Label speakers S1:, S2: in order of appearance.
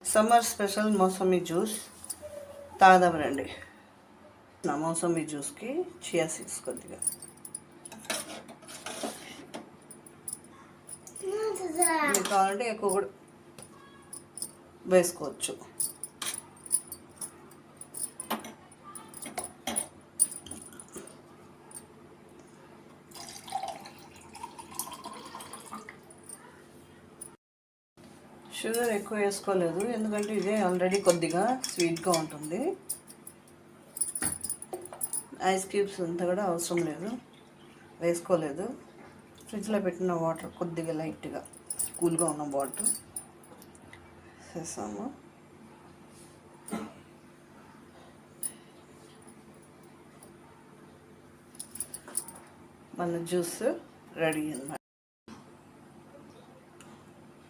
S1: Summer special మౌసమీ juice తాగదామరండి. నా మౌసమీ జ్యూస్కి చియా సీడ్స్ కొద్దిగా మీకు కావాలంటే ఎక్కువ కూడా వేసుకోవచ్చు. షుగర్ ఎక్కువ వేసుకోలేదు, ఎందుకంటే ఇదే ఆల్రెడీ కొద్దిగా స్వీట్గా ఉంటుంది. ఐస్ క్యూబ్స్ అంతా కూడా అవసరం లేదు, వేసుకోలేదు. ఫ్రిడ్జ్లో పెట్టిన వాటర్ కొద్దిగా లైట్గా కూల్గా ఉన్న వాటర్ వేసాము. మన జ్యూస్ రెడీ అన్నమాట.